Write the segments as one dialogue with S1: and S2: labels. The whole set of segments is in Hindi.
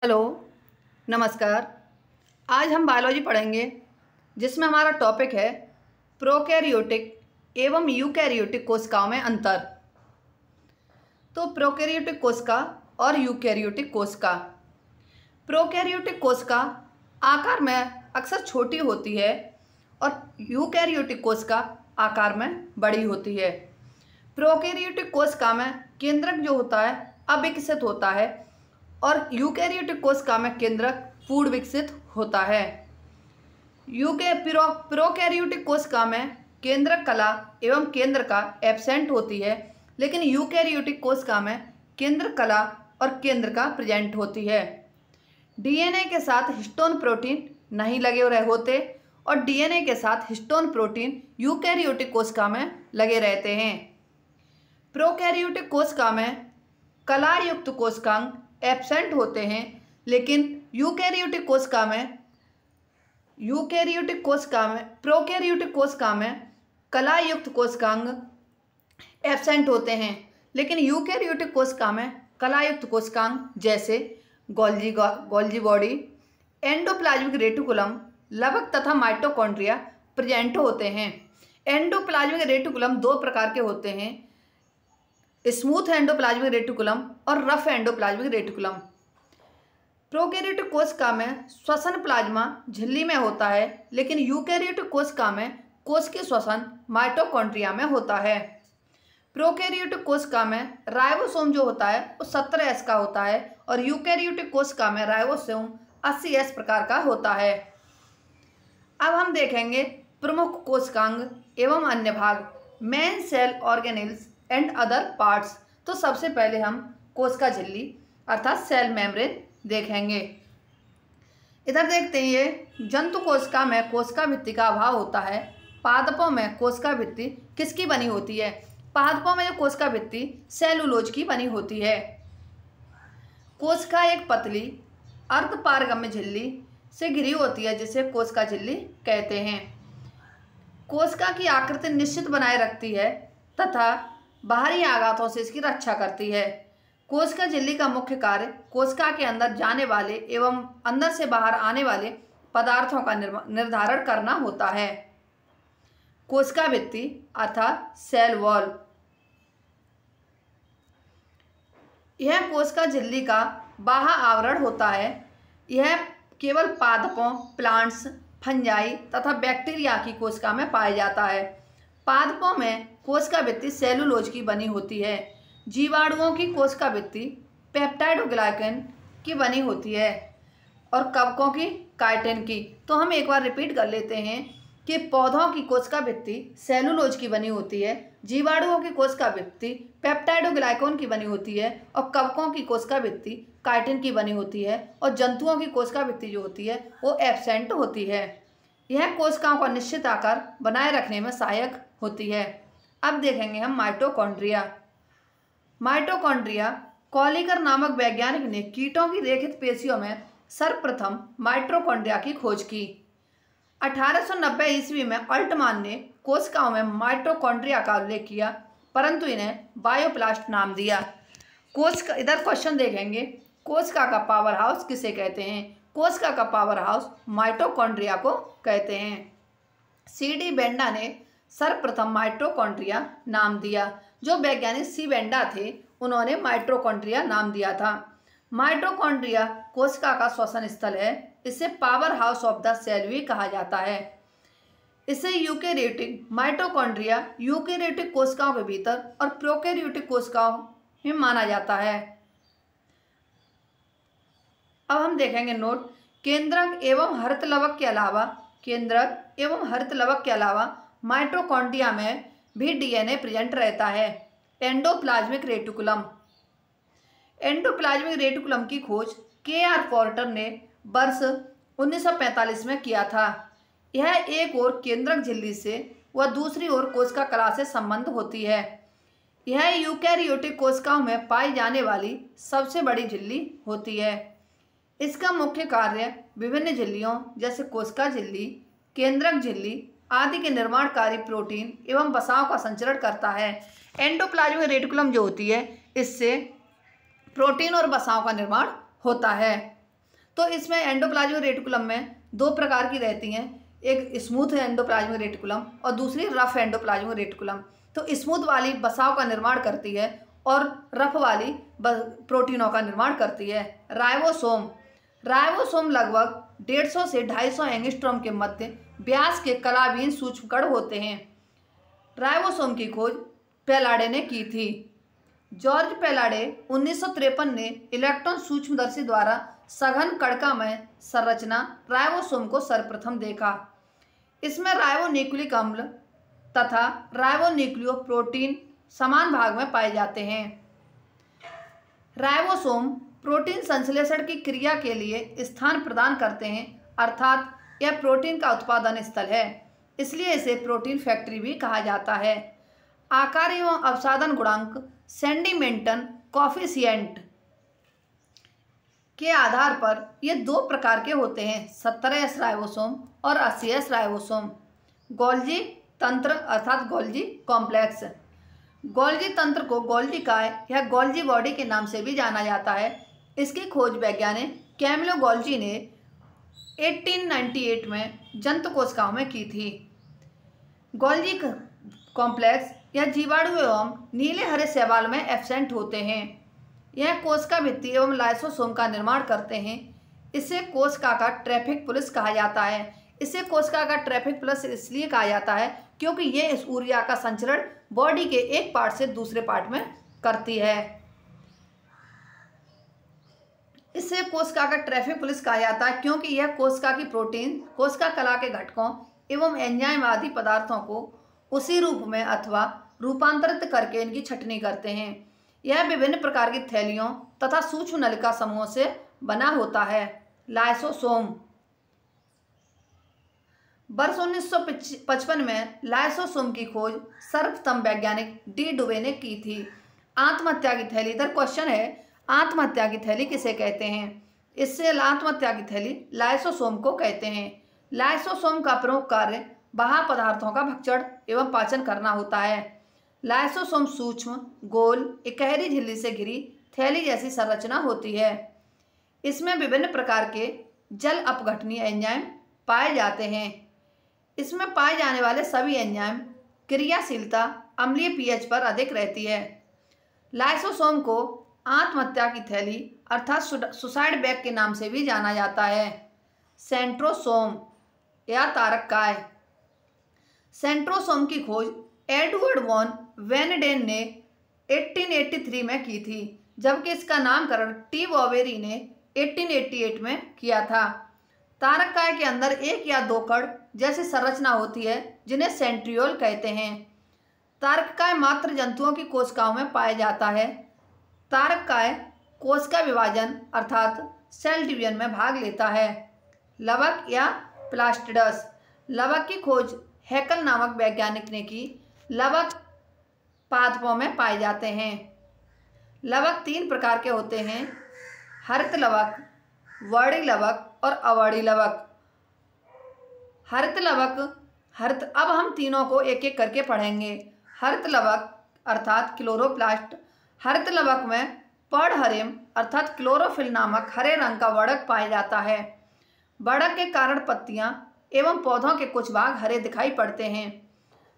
S1: हेलो, नमस्कार। आज हम बायोलॉजी पढ़ेंगे जिसमें हमारा टॉपिक है प्रोकैरियोटिक एवं यूकैरियोटिक कोशिकाओं में अंतर। तो प्रोकैरियोटिक कोशिका और यूकैरियोटिक कोशिका। प्रोकैरियोटिक कोशिका आकार में अक्सर छोटी होती है और यूकैरियोटिक कोशिका आकार में बड़ी होती है। प्रोकैरियोटिक कोशिका में केंद्रक जो होता है अविकसित होता है और यूकैरियोटिक कोशिका में केंद्रक पूर्ण विकसित होता है। प्रोकैरियोटिक कोशिका में केंद्रक कला एवं केंद्र का एब्सेंट होती है, लेकिन यूकैरियोटिक कोशिका में केंद्र कला और केंद्र का प्रेजेंट होती है। डीएनए के साथ हिस्टोन प्रोटीन नहीं लगे रहे होते और डीएनए के साथ हिस्टोन प्रोटीन यूकैरियोटिक कोशिका में लगे रहते हैं। प्रोकैरियोटिक कोशिका में कला युक्त कोशिकांग एब्सेंट होते हैं, लेकिन प्रोकैरियोटिक कोशिका में कला युक्त कोशिकांग एब्सेंट होते हैं, लेकिन यूकैरियोटिक कोशिका में कला युक्त कोशिकांग जैसे गोल्गी बॉडी, एंडोप्लाज्मिक रेटिकुलम, लवक तथा माइटोकॉन्ड्रिया प्रेजेंट होते हैं। एंडोप्लाज्मिक रेटिकुलम दो प्रकार के होते हैं, स्मूथ एंडोप्लाज्मिक रेटिकुलम और रफ एंडोप्लाज्मिक रेटिकुलम। प्रोकैरियोटिक कोशिका में श्वसन प्लाज्मा झिल्ली में होता है, लेकिन यूकैरियोटिक कोशिका में कोशिकीय श्वसन माइटोकॉन्ड्रिया में होता है। प्रोकैरियोटिक कोशिका में राइबोसोम जो होता है वो 17S का होता है और यूकैरियोटिक कोशिका में राइबोसोम 80S प्रकार का होता है। अब हम देखेंगे प्रमुख कोशिकांग एवं अन्य भाग, main cell organelles and other parts. तो सबसे पहले हम कोशिका झिल्ली अर्थात सेल मेम्ब्रेन देखेंगे। इधर देखते हैं, ये जंतु कोशिका में कोशिका भित्ति का अभाव होता है। पादपों में कोशिका भित्ति किसकी बनी होती है? पादपों में जो कोशिका भित्ति सेलुलोज की बनी होती है। कोशिका एक पतली अर्धपारगम्य झिल्ली से घिरी होती है, जिसे कोशिका झिल्ली कहते हैं। कोशिका की आकृति निश्चित बनाए रखती है तथा बाहरी आघातों से इसकी रक्षा करती है। कोशिका झिल्ली का मुख्य कार्य कोशिका के अंदर जाने वाले एवं अंदर से बाहर आने वाले पदार्थों का निर्धारण करना होता है। कोशिका भित्ति अर्थात सेल वॉल, यह कोशिका झिल्ली का बाह्य आवरण होता है। यह केवल पादपों, प्लांट्स, फंजाई तथा बैक्टीरिया की कोशिका में पाया जाता है। पादपों में कोशिका भित्ति सेलुलोज की बनी होती है। जीवाणुओं की कोशिका भित्ति पेप्टाइडोग्लाइकन की बनी होती है और कवकों की काइटिन की। तो हम एक बार रिपीट कर लेते हैं कि पौधों की कोशिका भित्ति सेलुलोज की बनी होती है, जीवाणुओं की कोशिका भित्ति पेप्टाइडोग्लाइकन की बनी होती है और कवकों की कोशिका भित्ति काइटिन की बनी होती है और जंतुओं की कोशिका भित्ति जो होती है वो एब्सेंट होती है। यह कोशिकाओं का निश्चित आकार बनाए रखने में सहायक होती है। अब देखेंगे हम माइटोकॉन्ड्रिया। कॉलिकर नामक वैज्ञानिक ने कीटों की रेखित पेशियों में सर्वप्रथम माइटोकॉन्ड्रिया की खोज की। 1890 ईस्वी में अल्टमान ने कोशिकाओं में माइटोकॉन्ड्रिया का उल्लेख किया, परंतु इन्हें बायोप्लास्ट नाम दिया। कोशिका, इधर क्वेश्चन देखेंगे, कोशिका का पावर हाउस किसे कहते हैं? कोशिका का पावर हाउस माइटोकॉन्ड्रिया को कहते हैं। CD बेंडा ने सर्वप्रथम माइटोकॉन्ड्रिया नाम दिया। जो वैज्ञानिक C बेंडा थे उन्होंने माइटोकॉन्ड्रिया नाम दिया था। माइटोकॉन्ड्रिया कोशिका का श्वसन स्थल है। इसे power house of the cell भी कहा जाता है। इसे यूकैरियोटिक माइटोकॉन्ड्रिया यूकैरियोटिक कोशिकाओं के भीतर और प्रोकैरियोटिक कोशिकाओं में माना जाता है। अब हम देखेंगे नोट, केंद्रक एवं हरितलवक के अलावा माइटोकॉन्ड्रिया में भी डीएनए प्रेजेंट रहता है। एंडोप्लाज्मिक रेटिकुलम की खोज KR पोर्टर ने वर्ष 1945 में किया था। यह एक ओर केंद्रक झिल्ली से व दूसरी ओर कोशिका कला से संबंध होती है। यह यूकैरियोटिक कोशिकाओं में पाई जाने वाली सबसे बड़ी झिल्ली होती है। इसका मुख्य कार्य विभिन्न झिल्लियों जैसे कोशिका झिल्ली, केंद्रक झिल्ली आदि के निर्माणकारी प्रोटीन एवं वसाओं का संचरण करता है। एंडोप्लाज्मिक रेटिकुलम जो होती है, इससे प्रोटीन और वसाओं का निर्माण होता है। तो इसमें एंडोप्लाज्मिक रेटिकुलम में दो प्रकार की रहती हैं, एक स्मूथ एंडोप्लाज्मिक रेटिकुलम और दूसरी रफ एंडोप्लाज्मिक रेटिकुलम। तो स्मूथ वाली वसाओं का निर्माण करती है और रफ वाली प्रोटीनों का निर्माण करती है। राइबोसोम, राइबोसोम लगभग 150 से 250 एंगस्ट्रॉम के मध्य व्यास के कलाविहीन सूक्ष्म कण होते हैं। राइबोसोम की खोज पेलाडे ने की थी। जॉर्ज पेलाडे 1953 ने इलेक्ट्रॉन सूक्ष्मदर्शी द्वारा सघन कणकामय संरचना राइबोसोम को सर्वप्रथम देखा। इसमें राइबोन्यूक्लिक अम्ल तथा राइबोन्यूक्लियोप्रोटीन समान भाग में पाए जाते हैं। राइबोसोम प्रोटीन संश्लेषण की क्रिया के लिए स्थान प्रदान करते हैं, अर्थात यह प्रोटीन का उत्पादन स्थल है, इसलिए इसे प्रोटीन फैक्ट्री भी कहा जाता है। आकार एवं अवसादन गुणांक सेंडिमेंटन कॉफिशिएंट के आधार पर ये दो प्रकार के होते हैं, 17S राइबोसोम और 80S राइबोसोम। गोल्जी तंत्र अर्थात गोल्जी कॉम्प्लेक्स, गोल्जी तंत्र को गोल्जी काय या गोल्जी बॉडी के नाम से भी जाना जाता है। इसकी खोज वैज्ञानिक कैमिलो गोल्जी ने 1898 में जंतु कोशिकाओं में की थी। गोल्जी कॉम्प्लेक्स या जीवाणु एवं नीले हरे शैवाल में एब्सेंट होते हैं। यह कोशिका भित्ति एवं लाइसोसोम का निर्माण करते हैं। इसे कोशिका का ट्रैफिक पुलिस कहा जाता है। इसे कोशिका का ट्रैफिक पुलिस इसलिए कहा जाता है क्योंकि ये इस ऊर्जा का संचरण बॉडी के एक पार्ट से दूसरे पार्ट में करती है। इसे कोशिका का ट्रैफिक पुलिस कहा जाता है क्योंकि यह कोशिका की प्रोटीन, कोशिका कला के घटकों एवं एंजाइम आदि पदार्थों को उसी रूप में अथवा रूपांतरित करके इनकी छटनी करते हैं। यह विभिन्न प्रकार की थैलियों तथा सूक्ष्म नलिका समूहों से बना होता है। लाइसोसोम, वर्ष 1955 में लाइसोसोम की खोज सर्वप्रथम वैज्ञानिक डी डुवे ने की थी। आत्महत्या की थैली, इधर क्वेश्चन है आत्महत्या की थैली किसे कहते हैं? इससे आत्महत्या की थैली लाइसोसोम को कहते हैं। लाइसोसोम का प्रमुख कार्य बाह्य पदार्थों का भक्षण एवं पाचन करना होता है। लाइसोसोम सूक्ष्म, गोल, इकहरी झिल्ली से घिरी थैली जैसी संरचना होती है। इसमें विभिन्न प्रकार के जल अपघटनीय एंजाइम पाए जाते हैं। इसमें पाए जाने वाले सभी एंजाइम क्रियाशीलता अम्लीय पीएच पर अधिक रहती है। लाइसोसोम को आत्महत्या की थैली अर्थात सुसाइड बैग के नाम से भी जाना जाता है। सेंट्रोसोम या तारककाय, सेंट्रोसोम की खोज एडवर्ड वॉन वेनेडेन ने 1883 में की थी, जबकि इसका नामकरण टी बॉवेरी ने 1888 में किया था। तारककाय के अंदर एक या दो कण जैसी संरचना होती है जिन्हें सेंट्रियोल कहते हैं। तारककाय मात्र जंतुओं की कोशिकाओं में पाया जाता है। तारककाय कोशिका विभाजन अर्थात सेल डिवीजन में भाग लेता है। लवक या प्लास्टिडस, लवक की खोज हैकल नामक वैज्ञानिक ने की। लवक पादपों में पाए जाते हैं। लवक तीन प्रकार के होते हैं, हरित लवक, वर्णी लवक और अवर्णी लवक। हरित लवक, अब हम तीनों को एक एक करके पढ़ेंगे। हरित लवक अर्थात क्लोरोप्लास्ट, हरित लवक में पर्णहरिम अर्थात क्लोरोफिल नामक हरे रंग का वर्णक पाया जाता है। वर्णक के कारण पत्तियां एवं पौधों के कुछ भाग हरे दिखाई पड़ते हैं।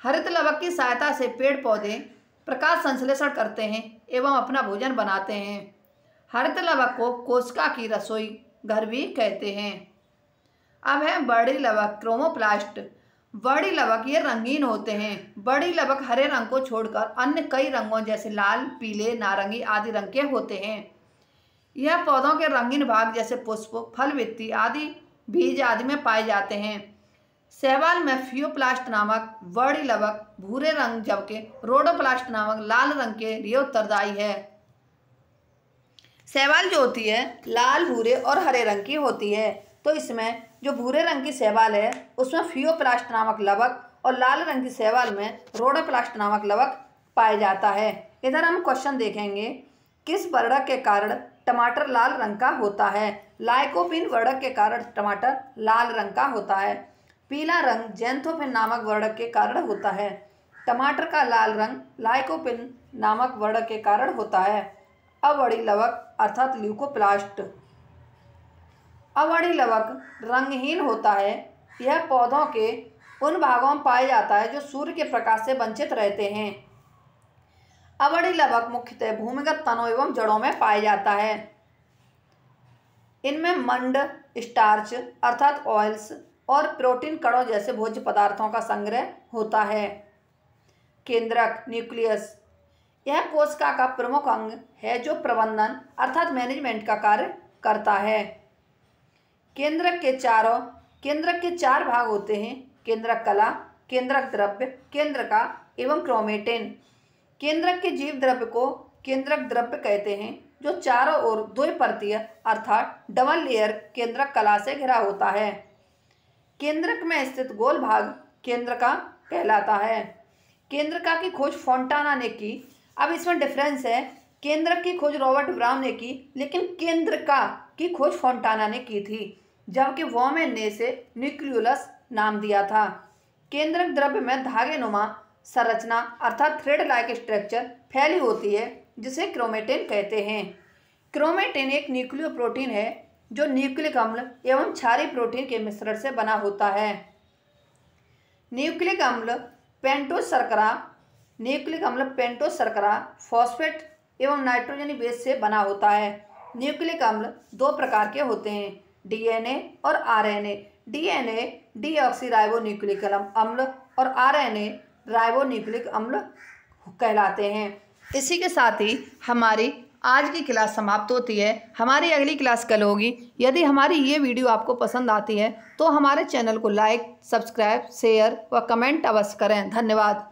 S1: हरित लवक की सहायता से पेड़ पौधे प्रकाश संश्लेषण करते हैं एवं अपना भोजन बनाते हैं। हरित लवक को कोशिका की रसोई घर भी कहते हैं। अब है वर्णी लवक, क्रोमोप्लास्ट। वर्णी लवक ये रंगीन होते हैं। वर्णी लवक हरे रंग को छोड़कर अन्य कई रंगों जैसे लाल, पीले, नारंगी आदि रंग के होते हैं। यह पौधों के रंगीन भाग जैसे पुष्प, फल, वित्ती आदि, बीज आदि में पाए जाते हैं। शैवाल में फियोप्लास्ट नामक वर्णी लवक भूरे रंग, जबकि रोडोप्लास्ट नामक लाल रंग के लिए उत्तरदायी है। शैवाल जो होती है लाल, भूरे और हरे रंग की होती है। तो इसमें जो भूरे रंग की शैवाल है उसमें फियोप्लास्ट नामक लवक और लाल रंग की शैवाल में रोडोप्लास्ट नामक लवक पाया जाता है। इधर हम क्वेश्चन देखेंगे, किस वर्णक के कारण टमाटर लाल रंग का होता है? लाइकोपीन वर्णक के कारण टमाटर लाल रंग का होता है। पीला रंग ज़ैंथोफिन नामक वर्णक के कारण होता है। टमाटर का लाल रंग लाइकोपिन नामक वर्णक के कारण होता है। अवर्णी लवक अर्थात ल्यूकोप्लास्ट। अवधि लवक रंगहीन होता है। यह पौधों के उन भागों में पाया जाता है जो सूर्य के प्रकाश से वंचित रहते हैं। अवधि लवक मुख्यतः भूमिगत तनों एवं जड़ों में पाया जाता है। इनमें मंड, स्टार्च अर्थात ऑयल्स और प्रोटीन कणों जैसे भोज्य पदार्थों का संग्रह होता है। केंद्रक न्यूक्लियस, यह कोशिका का प्रमुख अंग है जो प्रबंधन अर्थात मैनेजमेंट का कार्य करता है। केंद्रक के चार भाग होते हैं: केंद्रक कला, केंद्रक द्रव्य, केंद्रका एवं क्रोमेटिन। केंद्रक के जीव द्रव्य को केंद्रक द्रव्य कहते हैं जो चारों ओर द्विपर्तीय अर्थात डबल लेयर केंद्रक कला से घिरा होता है। केंद्रक में स्थित गोल भाग केंद्रका कहलाता है। केंद्रका की खोज फोंटाना ने की। अब इसमें डिफरेंस है, केंद्रक की खोज रॉबर्ट ब्राउन ने की, लेकिन केंद्रका की खोज फोंटाना ने की थी, जबकि वॉमेन ने इसे न्यूक्लियोलस नाम दिया था। केंद्रक द्रव्य में धागेनुमा संरचना अर्थात थ्रेड लाइक स्ट्रक्चर फैली होती है जिसे क्रोमेटिन कहते हैं। क्रोमेटिन एक न्यूक्लियो प्रोटीन है जो न्यूक्लिक अम्ल एवं क्षारीय प्रोटीन के मिश्रण से बना होता है। न्यूक्लिक अम्ल पेंटोस शर्करा, फॉस्फेट एवं नाइट्रोजनी बेस से बना होता है। न्यूक्लिक अम्ल दो प्रकार के होते हैं, डीएनए और आरएनए। डीएनए डीऑक्सीराइबोन्यूक्लिक अम्ल और आरएनए राइबोन्यूक्लिक अम्ल कहलाते हैं। इसी के साथ ही हमारी आज की क्लास समाप्त होती है। हमारी अगली क्लास कल होगी। यदि हमारी ये वीडियो आपको पसंद आती है तो हमारे चैनल को लाइक, सब्सक्राइब, शेयर व कमेंट अवश्य करें। धन्यवाद।